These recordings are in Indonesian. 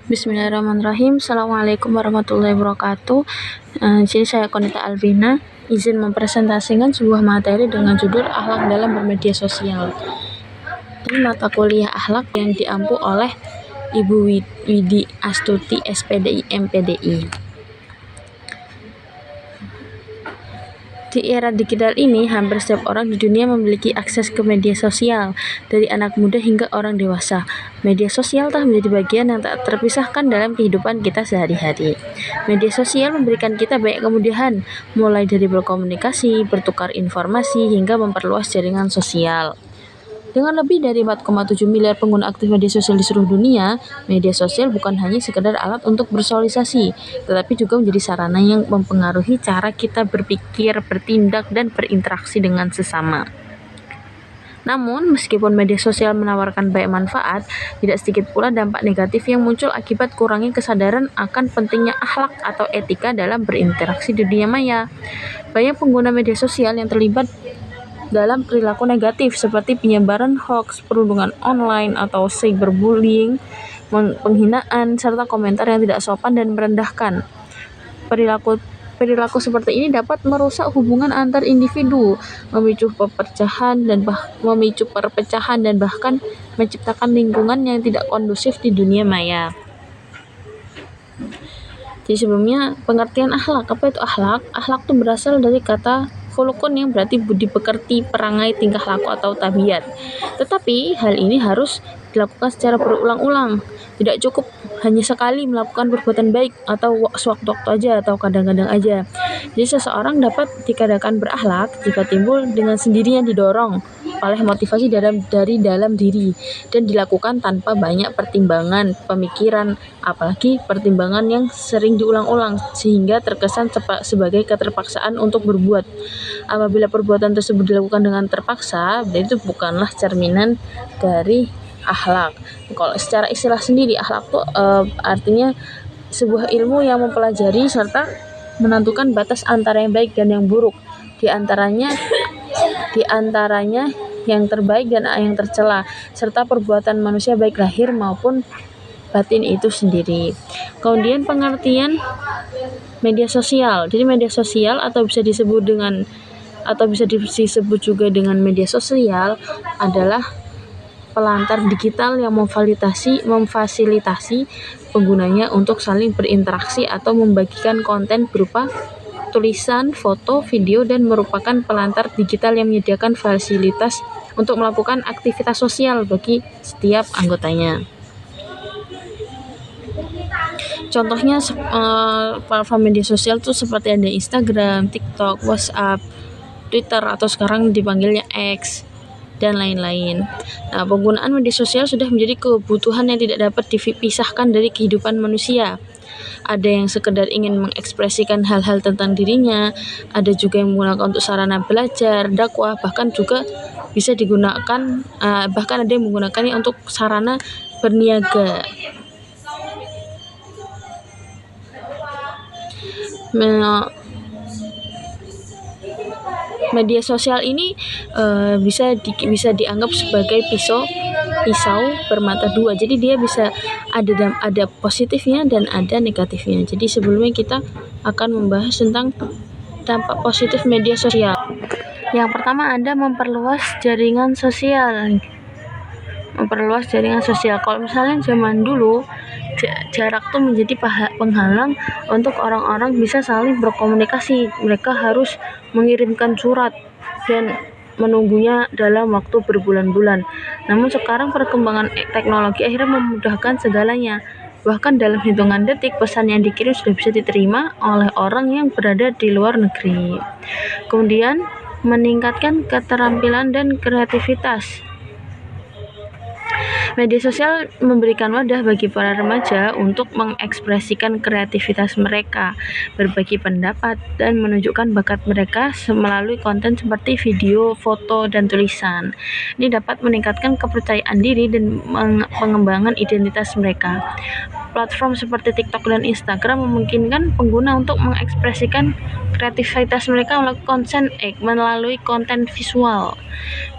Bismillahirrahmanirrahim. Assalamualaikum warahmatullahi wabarakatuh. Jadi saya Konita Albina, izin mempresentasikan sebuah materi dengan judul Akhlak dalam Bermedia Sosial. Ini mata kuliah akhlak yang diampu oleh Ibu Widi Astuti, SPDI, MPDI. Di era digital ini, hampir setiap orang di dunia memiliki akses ke media sosial, dari anak muda hingga orang dewasa. Media sosial telah menjadi bagian yang tak terpisahkan dalam kehidupan kita sehari-hari. Media sosial memberikan kita banyak kemudahan, mulai dari berkomunikasi, bertukar informasi, hingga memperluas jaringan sosial. Dengan lebih dari 4,7 miliar pengguna aktif media sosial di seluruh dunia, media sosial bukan hanya sekedar alat untuk bersosialisasi, tetapi juga menjadi sarana yang mempengaruhi cara kita berpikir, bertindak, dan berinteraksi dengan sesama. Namun, meskipun media sosial menawarkan banyak manfaat, tidak sedikit pula dampak negatif yang muncul akibat kurangnya kesadaran akan pentingnya akhlak atau etika dalam berinteraksi di dunia maya. Banyak pengguna media sosial yang terlibat dalam perilaku negatif seperti penyebaran hoaks, perundungan online atau cyberbullying, penghinaan, serta komentar yang tidak sopan dan merendahkan. Perilaku seperti ini dapat merusak hubungan antar individu, memicu perpecahan dan bahkan menciptakan lingkungan yang tidak kondusif di dunia maya. Jadi sebelumnya, pengertian akhlak. Apa itu akhlak? Akhlak itu berasal dari kata khulukun yang berarti budi pekerti, perangai, tingkah laku atau tabiat. Tetapi hal ini harus dilakukan secara berulang-ulang. Tidak cukup hanya sekali melakukan perbuatan baik atau sewaktu-waktu aja atau kadang-kadang aja. Jadi seseorang dapat dikatakan berakhlak jika timbul dengan sendirinya didorong oleh motivasi dari dalam diri dan dilakukan tanpa banyak pertimbangan, pemikiran, apalagi pertimbangan yang sering diulang-ulang sehingga terkesan sebagai keterpaksaan untuk berbuat. Apabila perbuatan tersebut dilakukan dengan terpaksa, itu bukanlah cerminan dari akhlak. Kalau secara istilah sendiri, akhlak itu artinya sebuah ilmu yang mempelajari serta menentukan batas antara yang baik dan yang buruk, di antaranya yang terbaik dan yang tercela, serta perbuatan manusia baik lahir maupun batin itu sendiri. Kemudian pengertian media sosial. Jadi media sosial atau bisa disebut juga dengan media sosial adalah pelantar digital yang memfasilitasi penggunanya untuk saling berinteraksi atau membagikan konten berupa tulisan, foto, video, dan merupakan pelantar digital yang menyediakan fasilitas untuk melakukan aktivitas sosial bagi setiap anggotanya. Contohnya platform media sosial itu seperti ada Instagram, TikTok, WhatsApp, Twitter atau sekarang dipanggilnya X, dan lain-lain. Nah, penggunaan media sosial sudah menjadi kebutuhan yang tidak dapat dipisahkan dari kehidupan manusia. Ada yang sekedar ingin mengekspresikan hal-hal tentang dirinya, ada juga yang menggunakan untuk sarana belajar, dakwah, bahkan juga bisa digunakan, bahkan ada yang menggunakannya untuk sarana berniaga. Media sosial ini bisa dianggap sebagai pisau bermata dua. Jadi dia bisa ada positifnya dan ada negatifnya. Jadi sebelumnya kita akan membahas tentang dampak positif media sosial. Yang pertama, Anda memperluas jaringan sosial. Kalau misalnya zaman dulu jarak tuh menjadi penghalang untuk orang-orang bisa saling berkomunikasi. Mereka harus mengirimkan surat dan menunggunya dalam waktu berbulan-bulan. Namun sekarang perkembangan teknologi akhirnya memudahkan segalanya. Bahkan dalam hitungan detik pesan yang dikirim sudah bisa diterima oleh orang yang berada di luar negeri. Kemudian meningkatkan keterampilan dan kreativitas. Media sosial memberikan wadah bagi para remaja untuk mengekspresikan kreativitas mereka, berbagi pendapat, dan menunjukkan bakat mereka melalui konten seperti video, foto, dan tulisan. Ini dapat meningkatkan kepercayaan diri dan pengembangan identitas mereka. Platform seperti TikTok dan Instagram memungkinkan pengguna untuk mengekspresikan kreativitas mereka melalui konten visual.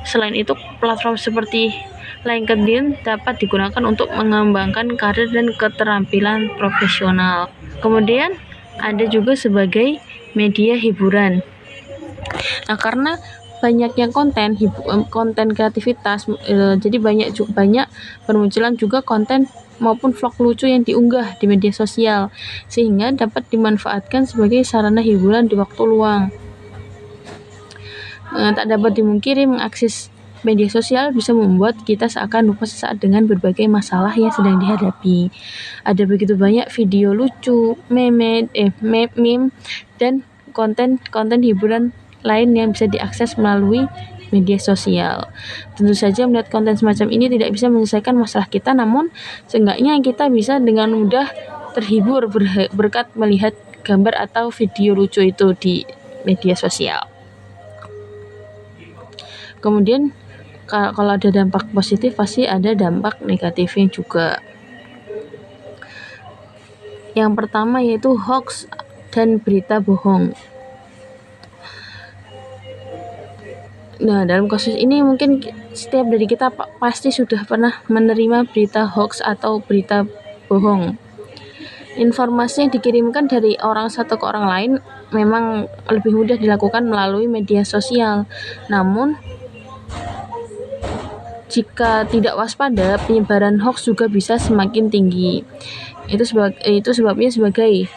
Selain itu, platform seperti LinkedIn dapat digunakan untuk mengembangkan karir dan keterampilan profesional. Kemudian ada juga sebagai media hiburan. Nah, karena banyaknya konten kreativitas, jadi banyak bermunculan juga konten maupun vlog lucu yang diunggah di media sosial, sehingga dapat dimanfaatkan sebagai sarana hiburan di waktu luang. Tak dapat dimungkiri, mengakses media sosial bisa membuat kita seakan lupa sesaat dengan berbagai masalah yang sedang dihadapi. Ada begitu banyak video lucu, meme, dan konten hiburan lain yang bisa diakses melalui media sosial. Tentu saja melihat konten semacam ini tidak bisa menyelesaikan masalah kita, namun seenggaknya kita bisa dengan mudah terhibur berkat melihat gambar atau video lucu itu di media sosial. Kemudian kalau ada dampak positif, pasti ada dampak negatifnya juga. Yang pertama yaitu hoax dan berita bohong. Nah, dalam kasus ini mungkin setiap dari kita pasti sudah pernah menerima berita hoax atau berita bohong. Informasi yang dikirimkan dari orang satu ke orang lain memang lebih mudah dilakukan melalui media sosial. Namun, jika tidak waspada, penyebaran hoax juga bisa semakin tinggi. Itu sebabnya sebagai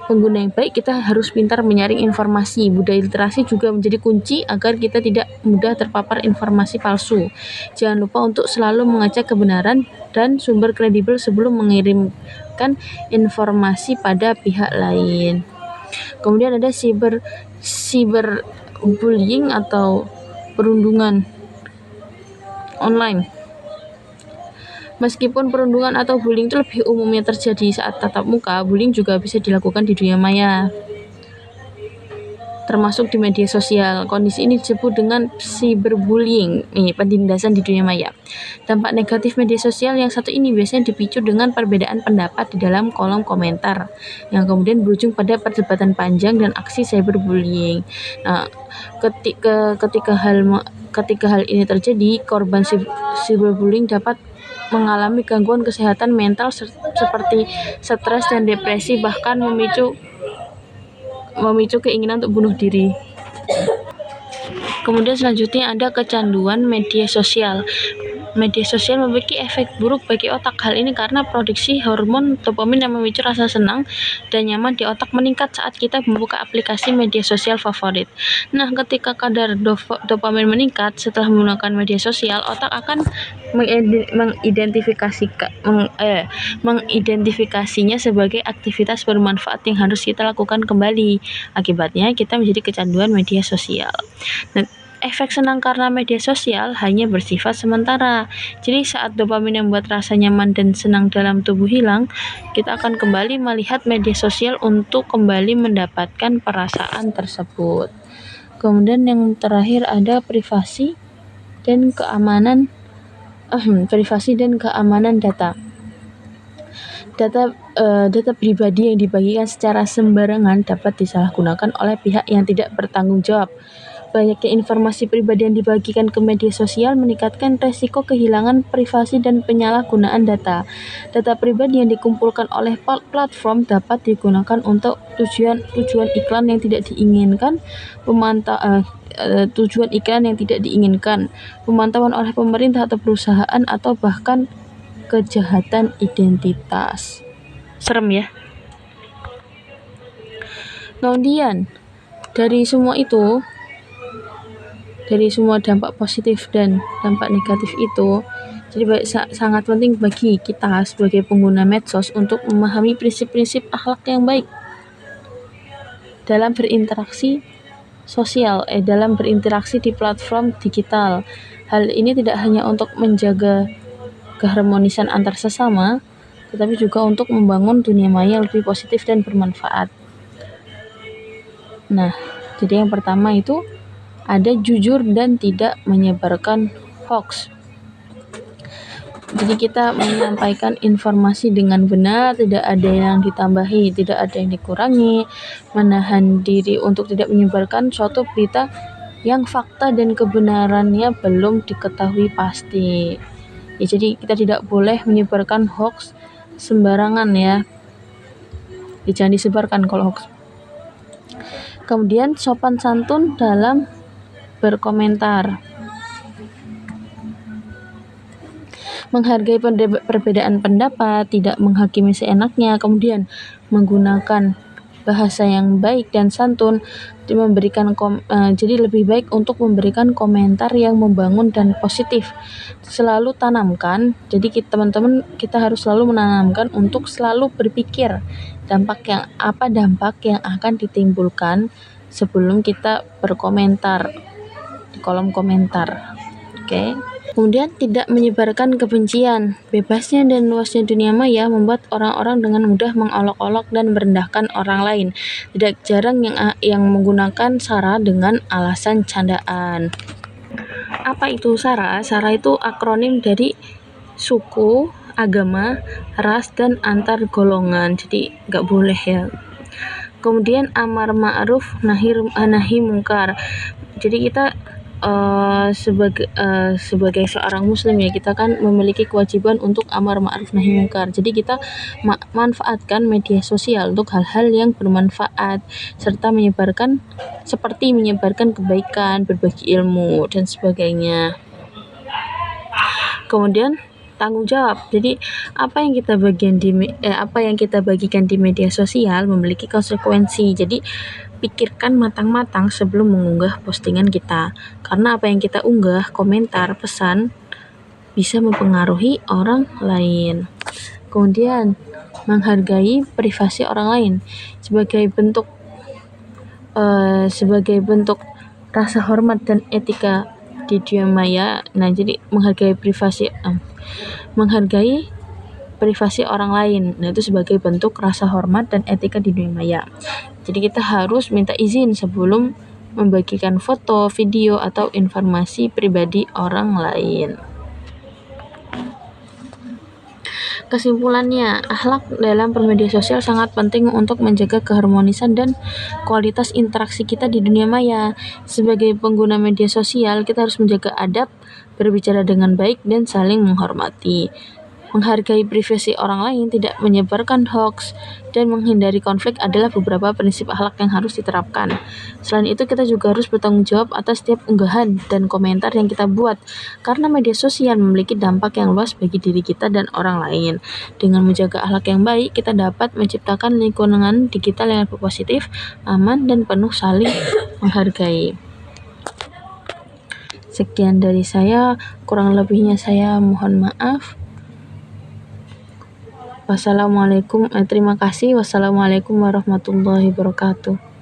pengguna yang baik, kita harus pintar menyaring informasi. Budaya literasi juga menjadi kunci agar kita tidak mudah terpapar informasi palsu. Jangan lupa untuk selalu mengecek kebenaran dan sumber kredibel sebelum mengirimkan informasi pada pihak lain. Kemudian ada cyberbullying atau perundungan online. Meskipun perundungan atau bullying itu lebih umumnya terjadi saat tatap muka, bullying juga bisa dilakukan di dunia maya, termasuk di media sosial. Kondisi ini disebut dengan cyberbullying, penindasan di dunia maya. Dampak negatif media sosial yang satu ini biasanya dipicu dengan perbedaan pendapat di dalam kolom komentar, yang kemudian berujung pada perdebatan panjang dan aksi cyberbullying. Nah, ketika hal ini terjadi, korban cyberbullying dapat mengalami gangguan kesehatan mental seperti stres dan depresi, bahkan memicu keinginan untuk bunuh diri. Kemudian selanjutnya ada kecanduan media sosial. Media sosial memiliki efek buruk bagi otak. Hal ini karena produksi hormon dopamin yang memicu rasa senang dan nyaman di otak meningkat saat kita membuka aplikasi media sosial favorit. Nah, ketika kadar dopamin meningkat setelah menggunakan media sosial, otak akan mengidentifikasinya sebagai aktivitas bermanfaat yang harus kita lakukan kembali. Akibatnya, kita menjadi kecanduan media sosial. Nah, efek senang karena media sosial hanya bersifat sementara. Jadi saat dopamin yang membuat rasa nyaman dan senang dalam tubuh hilang, kita akan kembali melihat media sosial untuk kembali mendapatkan perasaan tersebut. Kemudian yang terakhir ada privasi dan keamanan data. Data pribadi yang dibagikan secara sembarangan dapat disalahgunakan oleh pihak yang tidak bertanggung jawab. Banyaknya informasi pribadi yang dibagikan ke media sosial meningkatkan resiko kehilangan privasi dan penyalahgunaan data. Data pribadi yang dikumpulkan oleh platform dapat digunakan untuk tujuan iklan yang tidak diinginkan, pemantauan oleh pemerintah atau perusahaan, atau bahkan kejahatan identitas. Serem ya. Kemudian dari semua dampak positif dan dampak negatif itu, jadi sangat penting bagi kita sebagai pengguna medsos untuk memahami prinsip-prinsip akhlak yang baik dalam berinteraksi sosial, dalam berinteraksi di platform digital. Hal ini tidak hanya untuk menjaga keharmonisan antar sesama, tetapi juga untuk membangun dunia maya lebih positif dan bermanfaat. Nah, jadi yang pertama itu ada jujur dan tidak menyebarkan hoax. Jadi kita menyampaikan informasi dengan benar, tidak ada yang ditambahi, tidak ada yang dikurangi, menahan diri untuk tidak menyebarkan suatu berita yang fakta dan kebenarannya belum diketahui pasti. Ya, jadi kita tidak boleh menyebarkan hoax sembarangan ya. Jangan disebarkan kalau hoax. Kemudian sopan santun dalam berkomentar. Menghargai perbedaan pendapat, tidak menghakimi seenaknya, kemudian menggunakan bahasa yang baik dan santun, jadi lebih baik untuk memberikan komentar yang membangun dan positif. Selalu tanamkan, jadi teman-teman kita harus selalu menanamkan untuk selalu berpikir dampak yang akan ditimbulkan sebelum kita berkomentar di kolom komentar. Oke. Kemudian tidak menyebarkan kebencian. Bebasnya dan luasnya dunia maya membuat orang-orang dengan mudah mengolok-olok dan merendahkan orang lain. Tidak jarang yang menggunakan sara dengan alasan candaan. Apa itu sara? Sara itu akronim dari suku, agama, ras, dan antar golongan. Jadi nggak boleh ya. Kemudian amar ma'ruf nahi mungkar. Jadi kita sebagai seorang muslim ya, kita kan memiliki kewajiban untuk amar ma'ruf nahi mungkar. Jadi kita manfaatkan media sosial untuk hal-hal yang bermanfaat serta seperti menyebarkan kebaikan, berbagi ilmu dan sebagainya. Kemudian tanggung jawab. Jadi apa yang kita bagikan di media sosial memiliki konsekuensi. Jadi pikirkan matang-matang sebelum mengunggah postingan kita. Karena apa yang kita unggah, komentar, pesan bisa mempengaruhi orang lain. Kemudian menghargai privasi orang lain sebagai bentuk rasa hormat dan etika di dunia maya. Nah, jadi menghargai privasi orang lain. Nah, itu sebagai bentuk rasa hormat dan etika di dunia maya. Jadi kita harus minta izin sebelum membagikan foto, video, atau informasi pribadi orang lain. Kesimpulannya, akhlak dalam bermedia sosial sangat penting untuk menjaga keharmonisan dan kualitas interaksi kita di dunia maya. Sebagai pengguna media sosial, kita harus menjaga adab, berbicara dengan baik, dan saling menghormati. Menghargai privasi orang lain, tidak menyebarkan hoax, dan menghindari konflik adalah beberapa prinsip akhlak yang harus diterapkan. Selain itu, kita juga harus bertanggung jawab atas setiap unggahan dan komentar yang kita buat, karena media sosial memiliki dampak yang luas bagi diri kita dan orang lain. Dengan menjaga akhlak yang baik, kita dapat menciptakan lingkungan digital yang lebih positif, aman, dan penuh saling menghargai. Sekian dari saya, kurang lebihnya saya mohon maaf. Terima kasih. Wassalamualaikum warahmatullahi wabarakatuh.